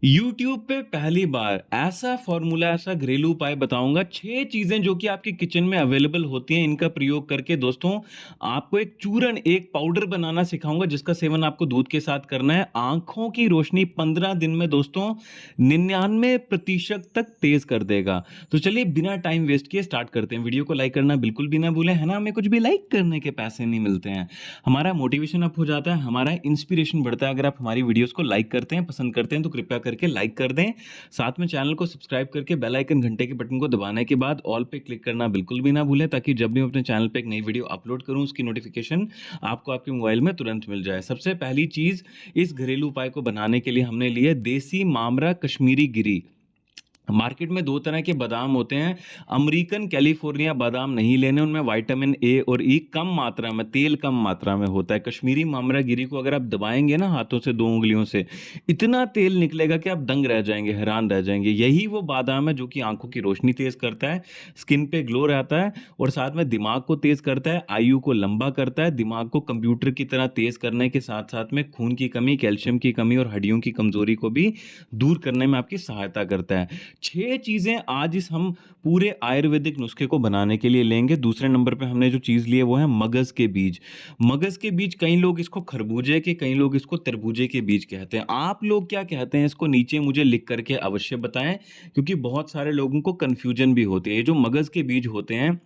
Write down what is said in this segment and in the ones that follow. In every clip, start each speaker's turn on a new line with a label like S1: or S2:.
S1: YouTube पे पहली बार ऐसा फॉर्मूला, ऐसा घरेलू उपाय बताऊँगा, 6 चीज़ें जो कि आपके किचन में अवेलेबल होती हैं, इनका प्रयोग करके दोस्तों आपको एक चूर्ण, एक पाउडर बनाना सिखाऊँगा जिसका सेवन आपको दूध के साथ करना है। आँखों की रोशनी 15 दिन में दोस्तों 99% तक तेज़ कर देगा। तो चलिए बिना टाइम वेस्ट किए स्टार्ट करते हैं। वीडियो को लाइक करना बिल्कुल भी ना भूलें, है ना? हमें कुछ भी लाइक करने के पैसे नहीं मिलते हैं। हमारा मोटिवेशन अप हो जाता है, हमारा इंस्पिरेशन बढ़ता है। अगर आप हमारी वीडियोज़ को लाइक करते हैं, पसंद करते हैं तो कृपया करके लाइक कर दें। साथ में चैनल को सब्सक्राइब करके बेल आइकन घंटे के बटन को दबाने के बाद ऑल पे क्लिक करना बिल्कुल भी ना भूलें, ताकि जब भी मैं अपने चैनल पे एक नई वीडियो अपलोड करूँ उसकी नोटिफिकेशन आपको आपके मोबाइल में तुरंत मिल जाए। सबसे पहली चीज़, इस घरेलू उपाय को बनाने के लिए हमने लिए देसी मामरा कश्मीरी गिरी। मार्केट में 2 तरह के बादाम होते हैं। अमेरिकन कैलिफोर्निया बादाम नहीं लेने, उनमें विटामिन ए और ई कम मात्रा में, तेल कम मात्रा में होता है। कश्मीरी मामरा गिरी को अगर आप दबाएँगे ना हाथों से, 2 उँगलियों से, इतना तेल निकलेगा कि आप दंग रह जाएँगे, हैरान रह जाएँगे। यही वो बादाम है जो कि आँखों की रोशनी तेज़ करता है, स्किन पे ग्लो रहता है और साथ में दिमाग को तेज़ करता है, आयु को लंबा करता है, दिमाग को कंप्यूटर की तरह तेज़ करने के साथ-साथ में खून की कमी, कैल्शियम की कमी और हड्डियों की कमज़ोरी को भी दूर करने में आपकी सहायता करता है। 6 चीज़ें आज इस हम पूरे आयुर्वेदिक नुस्खे को बनाने के लिए लेंगे। दूसरे नंबर पे हमने जो चीज़ ली है वो है मगज़ के बीज। मगज़ के बीज, कई लोग इसको खरबूजे के, कई लोग इसको तरबूजे के बीज कहते हैं। आप लोग क्या कहते हैं इसको नीचे मुझे लिख कर के अवश्य बताएँ, क्योंकि बहुत सारे लोगों को कन्फ्यूजन भी होती है। ये जो मगज़ के बीज होते हैं,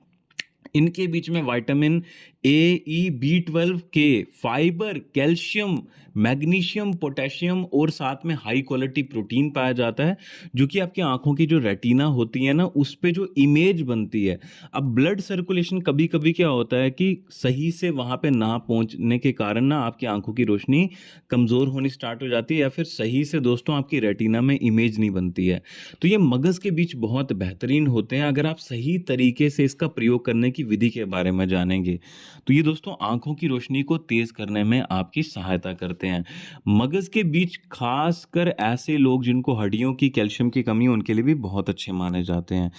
S1: इनके बीच में विटामिन ए, ई, बी12 के, फाइबर, कैल्शियम, मैग्नीशियम, पोटेशियम और साथ में हाई क्वालिटी प्रोटीन पाया जाता है, जो कि आपकी आँखों की जो रेटिना होती है ना, उस पे जो इमेज बनती है। अब ब्लड सर्कुलेशन कभी-कभी क्या होता है कि सही से वहाँ पे ना पहुँचने के कारण ना आपकी आँखों की रोशनी कमज़ोर होनी स्टार्ट हो जाती है, या फिर सही से दोस्तों आपकी रेटिना में इमेज नहीं बनती है। तो ये मगज़ के बीज बहुत बेहतरीन होते हैं अगर आप सही तरीके से इसका प्रयोग करने की विधि के बारे में जानेंगे। तो ये दोस्तों आँखों की रोशनी को तेज़ करने में आपकी सहायता करते हैं। मगज़ के बीज ख़ासकर ऐसे लोग जिनको हड्डियों की, कैल्शियम की कमी है, उनके लिए भी बहुत अच्छे माने जाते हैं।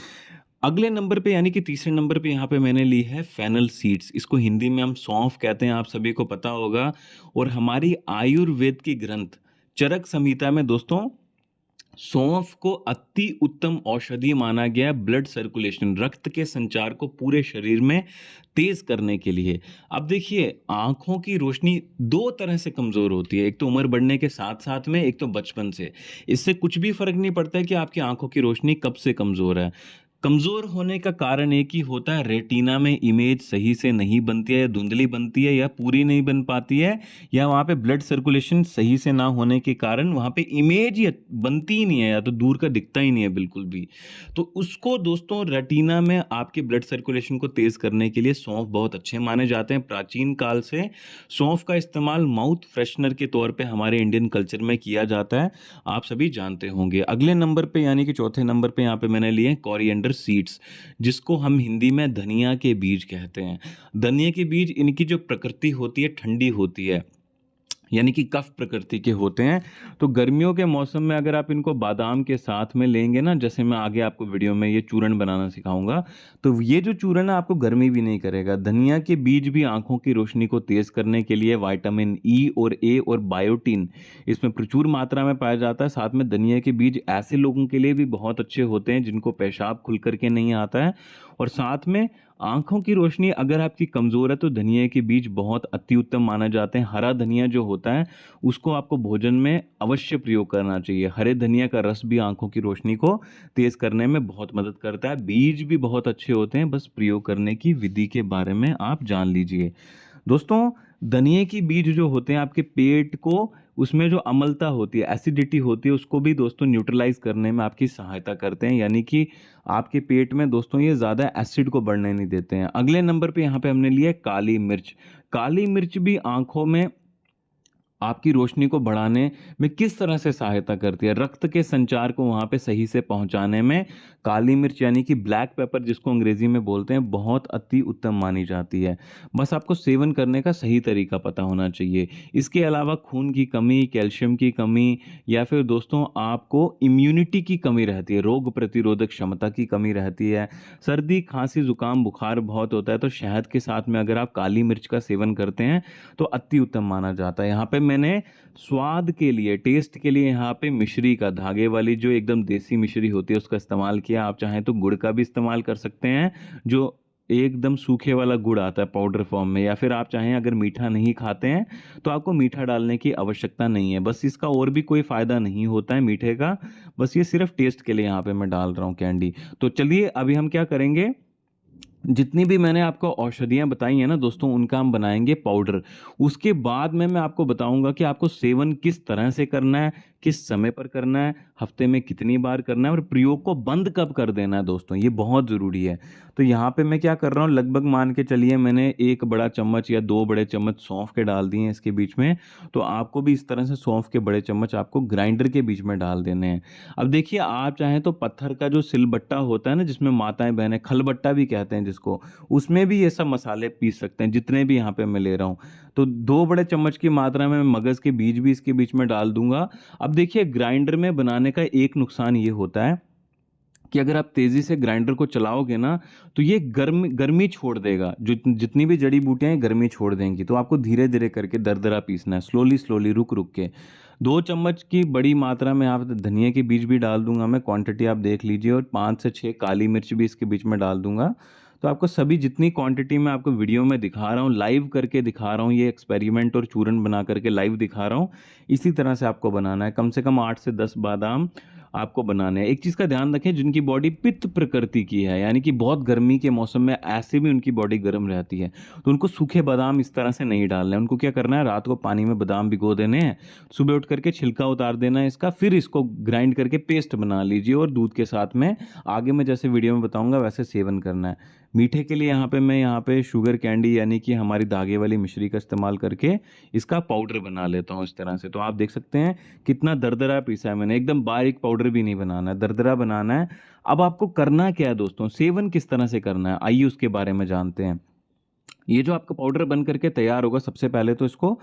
S1: अगले नंबर पे यानी कि तीसरे नंबर पे यहाँ पे मैंने ली है फेनल सीड्स। इसको हिंदी में हम सौंफ कहते हैं, आप सभी को पता होगा। और हमारी आयुर्वेद की ग्रंथ चरक संहिता में दोस्तों सौंफ को अति उत्तम औषधि माना गया है ब्लड सर्कुलेशन, रक्त के संचार को पूरे शरीर में तेज करने के लिए। अब देखिए, आंखों की रोशनी दो तरह से कमजोर होती है, एक तो उम्र बढ़ने के साथ साथ में, एक तो बचपन से। इससे कुछ भी फर्क नहीं पड़ता है कि आपकी आंखों की रोशनी कब से कमजोर है। कमजोर होने का कारण एक ही होता है, रेटिना में इमेज सही से नहीं बनती है, या धुंधली बनती है, या पूरी नहीं बन पाती है, या वहाँ पे ब्लड सर्कुलेशन सही से ना होने के कारण वहाँ पे इमेज ही बनती ही नहीं है, या तो दूर का दिखता ही नहीं है बिल्कुल भी। तो उसको दोस्तों रेटिना में आपके ब्लड सर्कुलेशन को तेज करने के लिए सौंफ बहुत अच्छे माने जाते हैं। प्राचीन काल से सौंफ का इस्तेमाल माउथ फ्रेशनर के तौर पे हमारे इंडियन कल्चर में किया जाता है, आप सभी जानते होंगे। अगले नंबर पे यानी कि चौथे नंबर पे यहाँ पे मैंने लिए कोरिएंडर सीड्स, जिसको हम हिंदी में धनिया के बीज कहते हैं। धनिया के बीज, इनकी जो प्रकृति होती है ठंडी होती है, यानी कि कफ प्रकृति के होते हैं। तो गर्मियों के मौसम में अगर आप इनको बादाम के साथ में लेंगे ना, जैसे मैं आगे आपको वीडियो में ये चूर्ण बनाना सिखाऊंगा, तो ये जो चूर्ण है आपको गर्मी भी नहीं करेगा। धनिया के बीज भी आंखों की रोशनी को तेज करने के लिए विटामिन ई और ए और बायोटीन इसमें प्रचुर मात्रा में पाया जाता है। साथ में धनिया के बीज ऐसे लोगों के लिए भी बहुत अच्छे होते हैं जिनको पेशाब खुल करके नहीं आता है। और साथ में आंखों की रोशनी अगर आपकी कमजोर है तो धनिया के बीज बहुत अति उत्तम माना जाते हैं। हरा धनिया जो होता है उसको आपको भोजन में अवश्य प्रयोग करना चाहिए। हरे धनिया का रस भी आंखों की रोशनी को तेज करने में बहुत मदद करता है। बीज भी बहुत अच्छे होते हैं, बस प्रयोग करने की विधि के बारे में आप जान लीजिए। दोस्तों, धनिया की बीज जो होते हैं आपके पेट को, उसमें जो अम्लता होती है, एसिडिटी होती है, उसको भी दोस्तों न्यूट्रलाइज करने में आपकी सहायता करते हैं, यानी कि आपके पेट में दोस्तों ये ज़्यादा एसिड को बढ़ने नहीं देते हैं। अगले नंबर पे यहाँ पे हमने लिया काली मिर्च। काली मिर्च भी आंखों में आपकी रोशनी को बढ़ाने में किस तरह से सहायता करती है, रक्त के संचार को वहाँ पे सही से पहुँचाने में काली मिर्च यानी कि ब्लैक पेपर जिसको अंग्रेजी में बोलते हैं, बहुत अति उत्तम मानी जाती है। बस आपको सेवन करने का सही तरीका पता होना चाहिए। इसके अलावा खून की कमी, कैल्शियम की कमी, या फिर दोस्तों आपको इम्यूनिटी की कमी रहती है, रोग प्रतिरोधक क्षमता की कमी रहती है, सर्दी, खांसी, जुकाम, बुखार बहुत होता है, तो शहद के साथ में अगर आप काली मिर्च का सेवन करते हैं तो अति उत्तम माना जाता है। यहाँ पे मैंने स्वाद के लिए, टेस्ट के लिए यहाँ पे मिश्री का, धागे वाली जो एकदम देसी मिश्री होती है उसका इस्तेमाल किया। आप चाहें तो गुड़ का भी इस्तेमाल कर सकते हैं, जो एकदम सूखे वाला गुड़ आता है पाउडर फॉर्म में, या फिर आप चाहें अगर मीठा नहीं खाते हैं तो आपको मीठा डालने की आवश्यकता नहीं है। बस इसका और भी कोई फ़ायदा नहीं होता है मीठे का, बस ये सिर्फ टेस्ट के लिए यहाँ पे मैं डाल रहा हूँ कैंडी। तो चलिए अभी हम क्या करेंगे, जितनी भी मैंने आपको औषधियाँ बताई हैं ना दोस्तों, उनका हम बनाएँगे पाउडर। उसके बाद में मैं आपको बताऊँगा कि आपको सेवन किस तरह से करना है, किस समय पर करना है, हफ्ते में कितनी बार करना है और प्रयोग को बंद कब कर देना है दोस्तों, ये बहुत ज़रूरी है। तो यहाँ पे मैं क्या कर रहा हूँ, लगभग मान के चलिए मैंने 1 बड़ा चम्मच या 2 बड़े चम्मच सौंफ के डाल दिए हैं इसके बीच में। तो आपको भी इस तरह से सौंफ के बड़े चम्मच आपको ग्राइंडर के बीच में डाल देने हैं। अब देखिए, आप चाहें तो पत्थर का जो सिलबट्टा होता है ना, जिसमें माताएँ बहनें खलबट्टा भी कहते हैं जिसको, उसमें भी ये सब मसाले पीस सकते हैं, जितने भी यहाँ पे मैं ले रहा हूँ। तो 2 बड़े चम्मच की मात्रा में मैं मगज़ के बीज भी इसके बीच में डाल दूँगा। अब देखिए, ग्राइंडर में बनाने का एक नुकसान ये होता है कि अगर आप तेज़ी से ग्राइंडर को चलाओगे ना, तो ये गर्मी छोड़ देगा। जो जितनी भी जड़ी-बूटियाँ हैं गर्मी छोड़ देंगी, तो आपको धीरे-धीरे करके दरदरा पीसना है, स्लोली-स्लोली, रुक-रुक के। 2 चम्मच की बड़ी मात्रा में आप धनिया के बीज भी डाल दूँगा मैं, क्वांटिटी आप देख लीजिए, और 5 से 6 काली मिर्च भी इसके बीच में डाल दूँगा। तो आपको सभी जितनी क्वांटिटी मैं आपको वीडियो में दिखा रहा हूँ, लाइव करके दिखा रहा हूँ, ये एक्सपेरिमेंट और चूरन बना करके लाइव दिखा रहा हूँ, इसी तरह से आपको बनाना है। कम से कम 8 से 10 बादाम आपको बनाने हैं। एक चीज़ का ध्यान रखें, जिनकी बॉडी पित्त प्रकृति की है, यानी कि बहुत गर्मी के मौसम में ऐसे भी उनकी बॉडी गर्म रहती है, तो उनको सूखे बादाम इस तरह से नहीं डालना है। उनको क्या करना है, रात को पानी में बादाम भिगो देने हैं, सुबह उठ करके छिलका उतार देना है इसका, फिर इसको ग्राइंड करके पेस्ट बना लीजिए और दूध के साथ में आगे मैं जैसे वीडियो में बताऊँगा वैसे सेवन करना है। मीठे के लिए यहाँ पे शुगर कैंडी, यानी कि हमारी धागे वाली मिश्री का इस्तेमाल करके इसका पाउडर बना लेता हूँ इस तरह से। तो आप देख सकते हैं कितना दरदरा पीसा है मैंने, एकदम बारीक पाउडर भी नहीं बनाना है, दरदरा बनाना है। अब आपको करना क्या है दोस्तों, सेवन किस तरह से करना है, आइए उसके बारे में जानते हैं। ये जो आपका पाउडर बन करके तैयार होगा, सबसे पहले तो इसको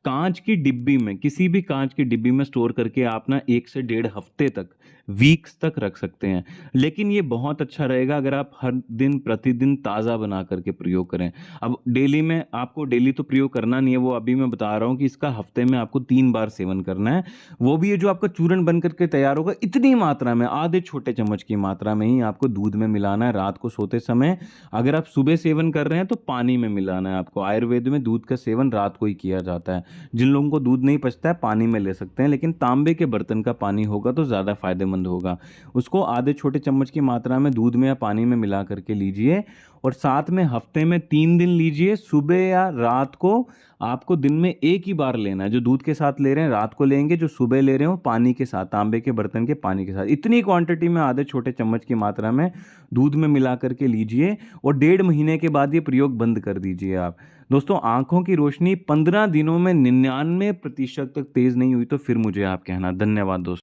S1: कांच की डिब्बी में, किसी भी कांच की डिब्बी में स्टोर करके आप ना 1 से डेढ़ हफ्ते तक, वीक्स तक रख सकते हैं। लेकिन ये बहुत अच्छा रहेगा अगर आप हर दिन प्रतिदिन ताज़ा बना करके प्रयोग करें। अब डेली में आपको डेली तो प्रयोग करना नहीं है, वो अभी मैं बता रहा हूँ कि इसका हफ्ते में आपको 3 बार सेवन करना है। वो भी ये जो आपका चूरन बन करके तैयार होगा, इतनी मात्रा में, आधे छोटे चम्मच की मात्रा में ही आपको दूध में मिलाना है रात को सोते समय। अगर आप सुबह सेवन कर रहे हैं तो पानी में मिलाना है आपको। आयुर्वेद में दूध का सेवन रात को ही किया जाता है। जिन लोगों को दूध नहीं पचता है पानी में ले सकते हैं, लेकिन तांबे के बर्तन का पानी होगा तो ज़्यादा फायदेमंद होगा। उसको आधे छोटे चम्मच की मात्रा में दूध में या पानी में मिला करके लीजिए, और साथ में हफ्ते में 3 दिन लीजिए। सुबह या रात को आपको दिन में एक ही बार लेना है। जो दूध के साथ ले रहे हैं रात को लेंगे, जो सुबह ले रहे हो पानी के साथ, तांबे के बर्तन के पानी के साथ। इतनी क्वांटिटी में आधे छोटे चम्मच की मात्रा में दूध में मिला करके लीजिए, और 1.5 महीने के बाद ये प्रयोग बंद कर दीजिए आप। दोस्तों, आंखों की रोशनी 15 दिनों में 99% तक तेज नहीं हुई तो फिर मुझे आप कहना। धन्यवाद दोस्तों।